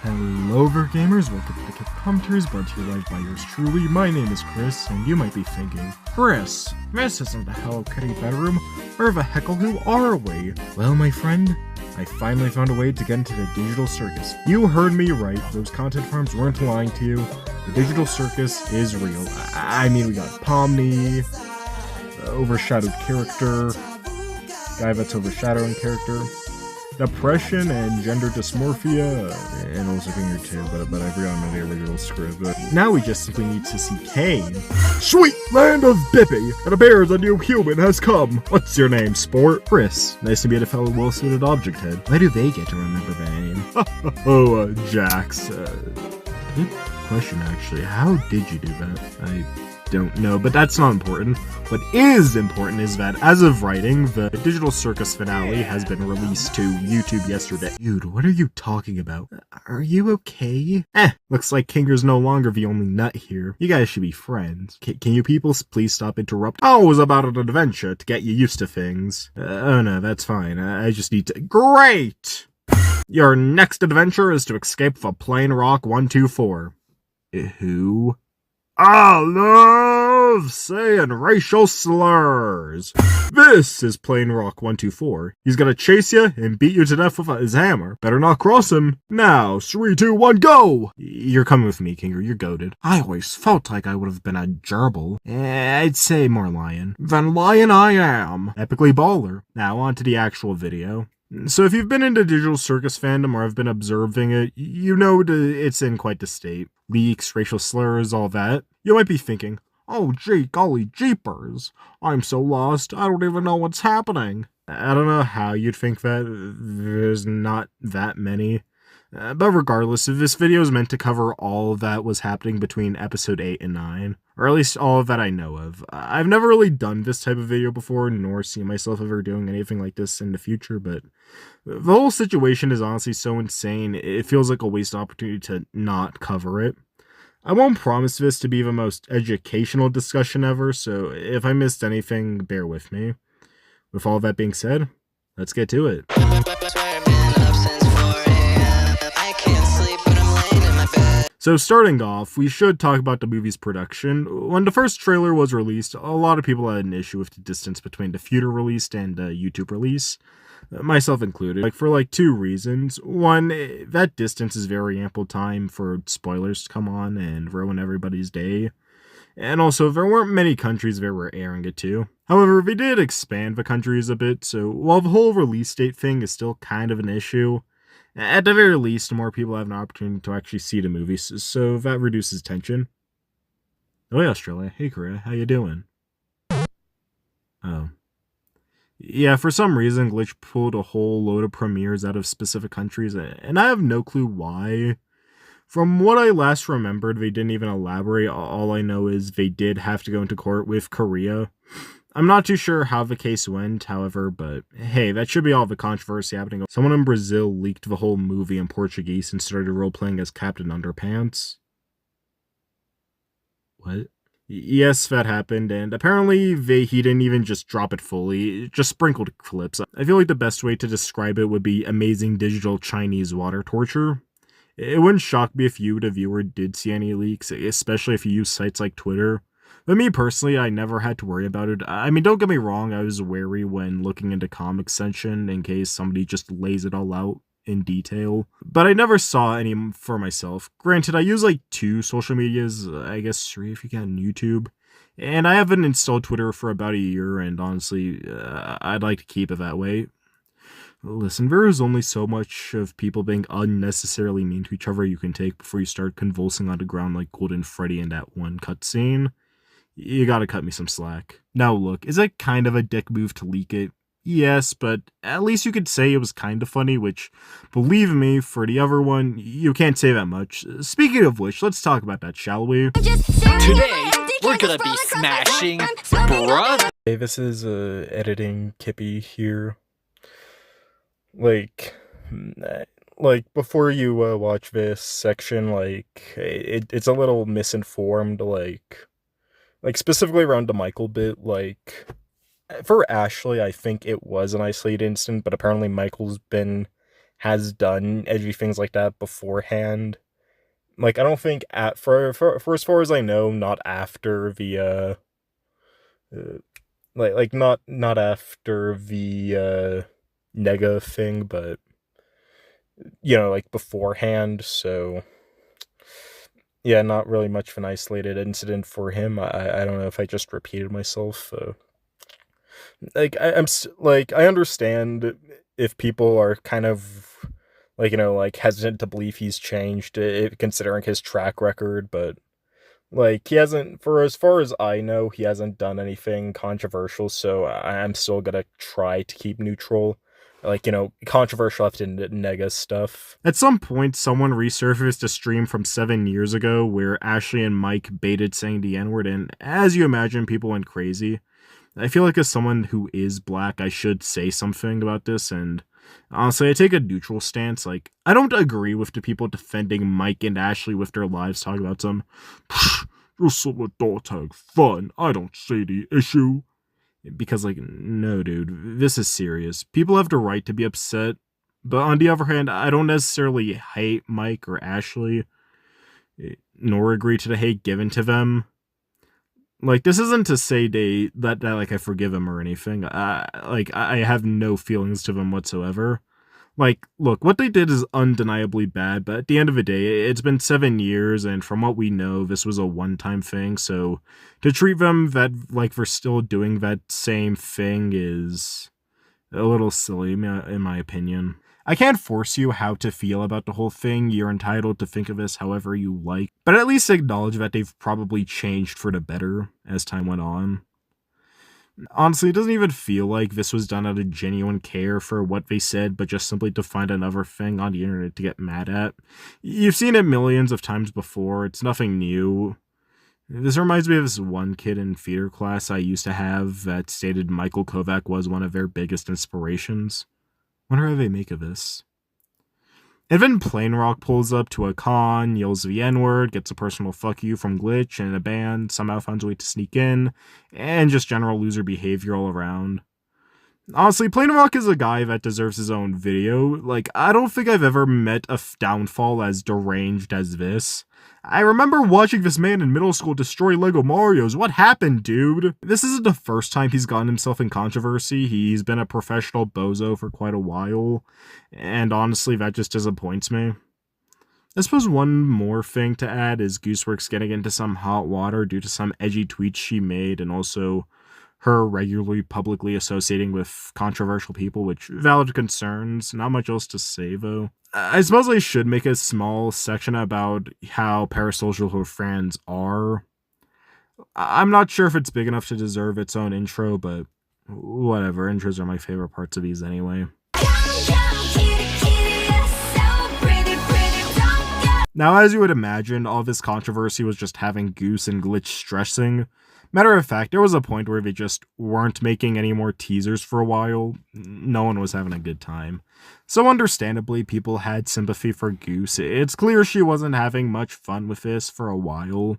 Hello there gamers, welcome to the Kip Commenters, brought to you live by yours truly. My name is Chris, and you might be thinking, Chris, this isn't the Hello Kitty bedroom, where the heckle who are we? Well my friend, I finally found a way to get into the digital circus. You heard me right, those content firms weren't lying to you. The digital circus is real. I mean, we got Pomni, overshadowed character, guy that's overshadowing character, depression and gender dysmorphia, and also Finger 2, but I forgot about the original script. But now we just simply need to see Kane. Sweet land of Bippy! It appears a new human has come! What's your name, sport? Chris. Nice to meet a fellow well-suited object head. Why do they get to remember the name? Jax. Good question, actually. How did you do that? I don't know, but that's not important. What is important is that, as of writing, the Digital Circus finale has been released to YouTube yesterday. Dude, what are you talking about? Are you okay? Looks like Kinger's no longer the only nut here. You guys should be friends. Can you people please stop interrupting? Oh, it was about an adventure to get you used to things. Oh no, that's fine. I just need to— Great! Your next adventure is to escape the Plain Rock 124. Who? I love saying racial slurs. This is Plain Rock 124. He's gonna chase you and beat you to death with his hammer. Better not cross him. Now, 3, 2, 1, go! You're coming with me, Kinger. You're goated. I always felt like I would have been a gerbil. I'd say more lion. Then lion I am. Epically baller. Now on to the actual video. So if you've been into Digital Circus fandom or have been observing it, you know it's in quite the state. Leaks, racial slurs, all that. You might be thinking, oh gee, golly jeepers, I'm so lost, I don't even know what's happening. I don't know how you'd think that, there's not that many. But regardless, if this video is meant to cover all of that was happening between episode 8 and 9, or at least all of that I know of. I've never really done this type of video before, nor see myself ever doing anything like this in the future, but the whole situation is honestly so insane, it feels like a wasted opportunity to not cover it. I won't promise this to be the most educational discussion ever, so if I missed anything, bear with me. With all that being said, let's get to it. So starting off, we should talk about the movie's production. When the first trailer was released, a lot of people had an issue with the distance between the theater release and the YouTube release, myself included, for two reasons. One, that distance is very ample time for spoilers to come on and ruin everybody's day. And also, there weren't many countries they were airing it to. However, they did expand the countries a bit, so while the whole release date thing is still kind of an issue, at the very least, more people have an opportunity to actually see the movie, so that reduces tension. Oh hey Australia, hey Korea, how you doing? Oh. Yeah, for some reason, Glitch pulled a whole load of premieres out of specific countries, and I have no clue why. From what I last remembered, they didn't even elaborate. All I know is they did have to go into court with Korea. I'm not too sure how the case went, however, but hey, that should be all the controversy happening. Someone in Brazil leaked the whole movie in Portuguese and started role-playing as Captain Underpants. What? Yes, that happened, and apparently he didn't even just drop it fully, just sprinkled clips. I feel like the best way to describe it would be amazing digital Chinese water torture. It wouldn't shock me if you, the viewer, did see any leaks, especially if you use sites like Twitter. But me personally, I never had to worry about it. I mean, don't get me wrong, I was wary when looking into comic section in case somebody just lays it all out in detail. But I never saw any for myself. Granted, I use 2 social medias, I guess 3 if you count YouTube. And I haven't installed Twitter for about a year, and honestly, I'd like to keep it that way. Listen, there is only so much of people being unnecessarily mean to each other you can take before you start convulsing on the ground like Golden Freddy in that one cutscene. You gotta cut me some slack. Now look, is it kind of a dick move to leak it? Yes, but at least you could say it was kind of funny, which, believe me, for the other one, you can't say that much. Speaking of which, let's talk about that, shall we? Today, we're gonna be smashing bruh. Hey, this is editing Kippy here. Before you watch this section, it's a little misinformed, specifically around the Michael bit, for Ashley, I think it was an isolated incident, but apparently Michael's been has done edgy things like that beforehand. Like, I don't think for as far as I know, not after the not after the nega thing, but like beforehand. So yeah, not really much of an isolated incident for him. I don't know if I just repeated myself. I understand if people are kind of hesitant to believe he's changed, considering his track record, but he hasn't, for as far as I know, he hasn't done anything controversial, so I'm still gonna try to keep neutral. Controversial after nega stuff. At some point, someone resurfaced a stream from 7 years ago where Ashley and Mike baited saying the N-word, and as you imagine, people went crazy. I feel like as someone who is black, I should say something about this, and honestly, I take a neutral stance. I don't agree with the people defending Mike and Ashley with their lives, talking about some, just some adult tag fun, I don't see the issue. Because, no, dude, this is serious. People have the right to be upset, but on the other hand, I don't necessarily hate Mike or Ashley, nor agree to the hate given to them. This isn't to say that I forgive them or anything. I have no feelings to them whatsoever. Look, what they did is undeniably bad, but at the end of the day, it's been 7 years, and from what we know, this was a one-time thing, so to treat them that, they're still doing that same thing is a little silly, in my opinion. I can't force you how to feel about the whole thing. You're entitled to think of this however you like, but at least acknowledge that they've probably changed for the better as time went on. Honestly, it doesn't even feel like this was done out of genuine care for what they said, but just simply to find another thing on the internet to get mad at. You've seen it millions of times before, it's nothing new. This reminds me of this one kid in theater class I used to have that stated Michael Kovac was one of their biggest inspirations. Wonder how they make of this. And then Plain Rock pulls up to a con, yells the N-word, gets a personal fuck you from Glitch and a band, somehow finds a way to sneak in, and just general loser behavior all around. Honestly, Plain Rock is a guy that deserves his own video. I don't think I've ever met a downfall as deranged as this. I remember watching this man in middle school destroy Lego Marios. What happened, dude? This isn't the first time he's gotten himself in controversy. He's been a professional bozo for quite a while, and honestly, that just disappoints me. I suppose one more thing to add is Gooseworks getting into some hot water due to some edgy tweets she made, and also her regularly publicly associating with controversial people, which valid concerns. Not much else to say, though. I suppose I should make a small section about how parasocial her fans are. I'm not sure if it's big enough to deserve its own intro, but whatever. Intros are my favorite parts of these anyway. Now, as you would imagine, all this controversy was just having Goose and Glitch stressing. Matter of fact, there was a point where they just weren't making any more teasers for a while. No one was having a good time. So understandably, people had sympathy for Goose. It's clear she wasn't having much fun with this for a while.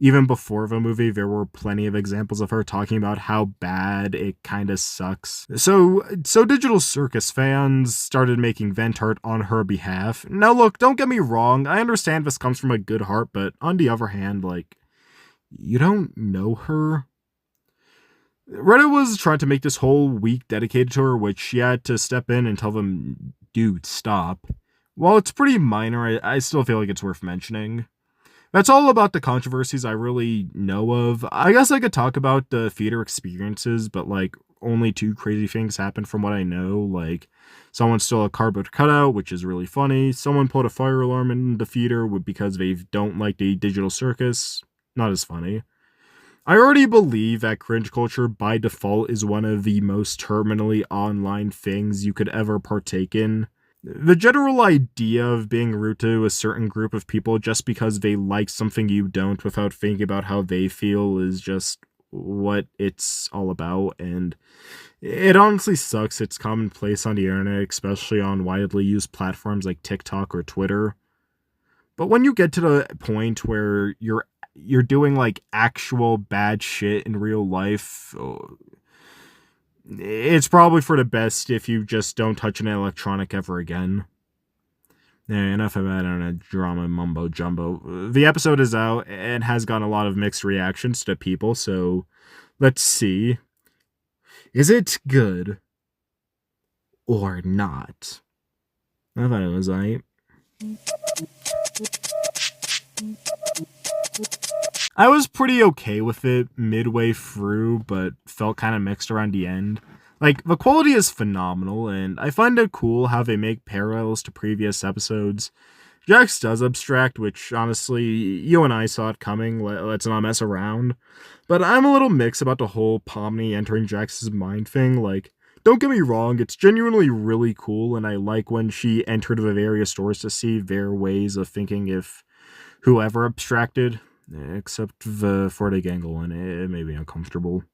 Even before the movie, there were plenty of examples of her talking about how bad it kinda sucks. So Digital Circus fans started making vent art on her behalf. Now look, don't get me wrong, I understand this comes from a good heart, but on the other hand, you don't know her? Reddit was trying to make this whole week dedicated to her, which she had to step in and tell them, dude, stop. While it's pretty minor, I still feel like it's worth mentioning. That's all about the controversies I really know of. I guess I could talk about the theater experiences, but only two crazy things happened from what I know. Someone stole a cardboard cutout, which is really funny. Someone pulled a fire alarm in the theater because they don't like the Digital Circus. Not as funny. I already believe that cringe culture by default is one of the most terminally online things you could ever partake in. The general idea of being rude to a certain group of people just because they like something you don't without thinking about how they feel is just what it's all about, and it honestly sucks. It's commonplace on the internet, especially on widely used platforms like TikTok or Twitter. But when you get to the point where you're doing actual bad shit in real life, it's probably for the best if you just don't touch an electronic ever again. Enough about it, drama mumbo jumbo. The episode is out and has gotten a lot of mixed reactions to people, so let's see. Is it good or not? I thought it was alright. I was pretty okay with it midway through, but felt kind of mixed around the end. Like, the quality is phenomenal, and I find it cool how they make parallels to previous episodes. Jax does abstract, which, honestly, you and I saw it coming, let's not mess around. But I'm a little mixed about the whole Pomni entering Jax's mind thing. Like, don't get me wrong, it's genuinely really cool, and I like when she entered the various stores to see their ways of thinking if whoever abstracted, except the Forte angle, and it made me uncomfortable.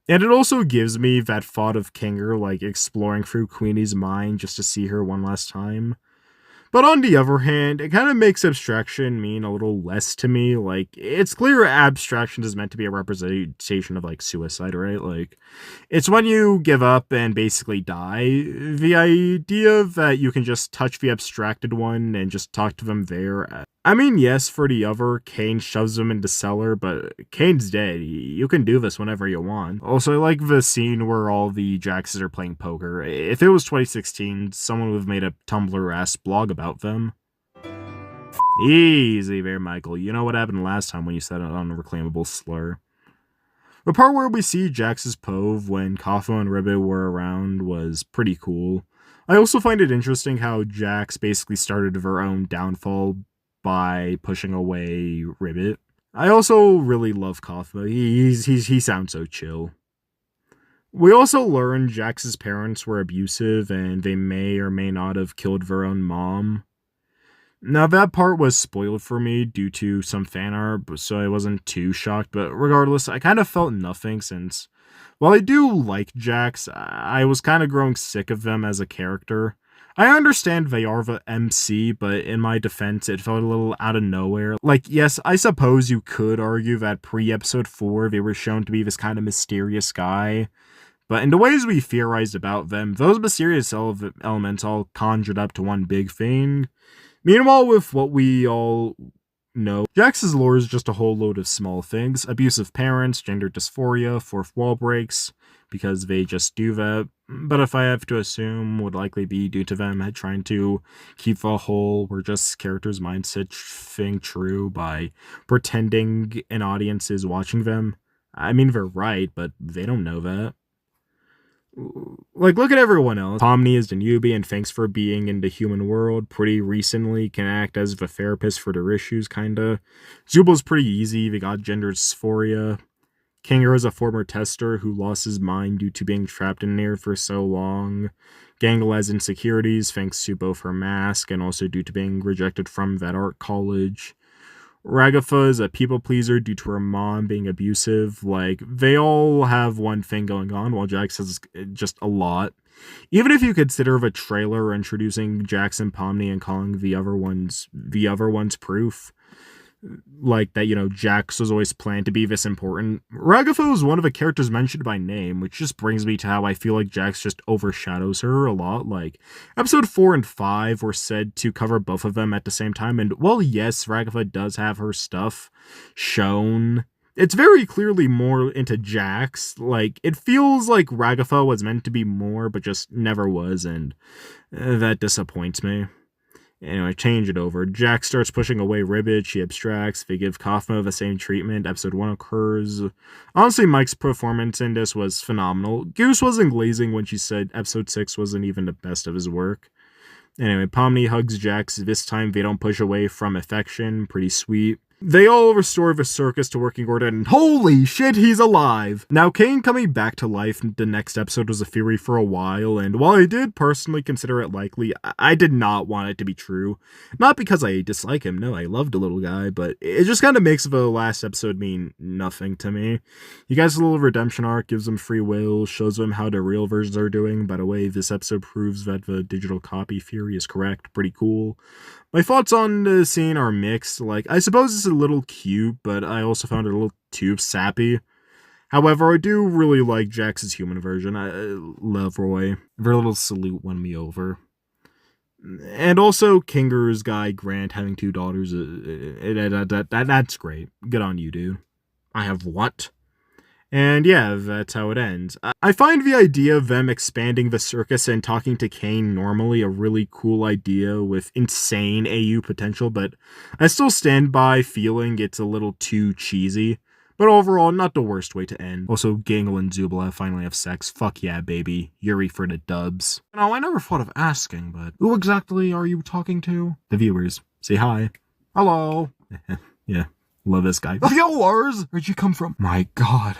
And it also gives me that thought of Kinger, like, exploring through Queenie's mind just to see her one last time. But on the other hand, it kind of makes abstraction mean a little less to me. Like, it's clear abstraction is meant to be a representation of, like, suicide, right? Like, it's when you give up and basically die. The idea that you can just touch the abstracted one and just talk to them there. I mean, yes, for the other, Kane shoves him into cellar, but Kane's dead. You can do this whenever you want. Also, I like the scene where all the Jaxes are playing poker. If it was 2016, someone would have made a Tumblr-ass blog about them. Easy there, Michael. You know what happened last time when you said an unreclaimable slur. The part where we see Jax's Pove when Kafo and Ribbit were around was pretty cool. I also find it interesting how Jax basically started her own downfall by pushing away Ribbit. I also really love Kafo. He sounds so chill. We also learn Jax's parents were abusive and they may or may not have killed their own mom. Now, that part was spoiled for me due to some fan art, so I wasn't too shocked, but regardless, I kind of felt nothing since, while I do like Jax, I was kind of growing sick of them as a character. I understand they are the MC, but in my defense, it felt a little out of nowhere. Like, yes, I suppose you could argue that pre-episode 4, they were shown to be this kind of mysterious guy, but in the ways we theorized about them, those mysterious elements all conjured up to one big thing. Meanwhile, with what we all know, Jax's lore is just a whole load of small things. Abusive parents, gender dysphoria, fourth wall breaks, because they just do that. But if I have to assume, would likely be due to them trying to keep the whole we're just characters' mindset thing true by pretending an audience is watching them. I mean, they're right, but they don't know that. Like, look at everyone else. Pomni is the newbie and thanks for being in the human world pretty recently, can act as the therapist for their issues, kinda. Zubal's pretty easy, they got gender dysphoria. Kinger is a former tester who lost his mind due to being trapped in there for so long. Gangle has insecurities thanks to both her mask and also due to being rejected from that art college. Ragatha is a people pleaser due to her mom being abusive. Like, they all have one thing going on, while Jax has just a lot. Even if you consider the trailer introducing Jax and Pomni and calling the other ones proof, like that, Jax was always planned to be this important. Ragatha is one of the characters mentioned by name, which just brings me to how I feel like Jax just overshadows her a lot. Like, episode 4 and 5 were said to cover both of them at the same time, and while yes, Ragatha does have her stuff shown, it's very clearly more into Jax. Like, it feels like Ragatha was meant to be more, but just never was, and that disappoints me. Anyway, change it over. Jax starts pushing away Ribbit, she abstracts, they give Kaufmo the same treatment, episode 1 occurs. Honestly, Mike's performance in this was phenomenal. Goose wasn't glazing when she said episode 6 wasn't even the best of his work. Anyway, Pomni hugs Jax, this time they don't push away from affection, pretty sweet. They all restore the circus to working order, and holy shit, he's alive! Now, Kane coming back to life in the next episode was a theory for a while, and while I did personally consider it likely, I did not want it to be true. Not because I dislike him, no, I loved the little guy, but it just kind of makes the last episode mean nothing to me. He gets a little redemption arc, gives him free will, shows him how the real versions are doing. By the way, this episode proves that the digital copy theory is correct, pretty cool. My thoughts on the scene are mixed. Like, I suppose it's a little cute, but I also found it a little too sappy. However, I do really like Jax's human version. I love Roy. Their little salute won me over. And also Kinger's guy Grant having 2 daughters, that's great. Good on you, dude. I have what? And yeah, that's how it ends. I find the idea of them expanding the circus and talking to Kane normally a really cool idea with insane AU potential, but I still stand by feeling it's a little too cheesy. But overall, not the worst way to end. Also, Gangle and Zubla finally have sex. Fuck yeah, baby. Yuri for the dubs. Now, I never thought of asking, but who exactly are you talking to? The viewers. Say hi. Hello. Yeah, love this guy. Viewers! Where'd you come from? My god.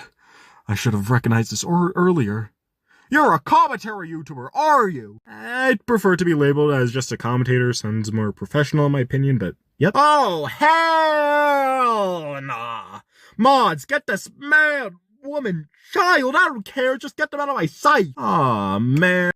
I should have recognized this earlier. You're a commentary YouTuber, are you? I'd prefer to be labeled as just a commentator. Sounds more professional in my opinion, but yep. Oh, hell nah. Mods, get this man, woman, child, I don't care, just get them out of my sight. Aw, man.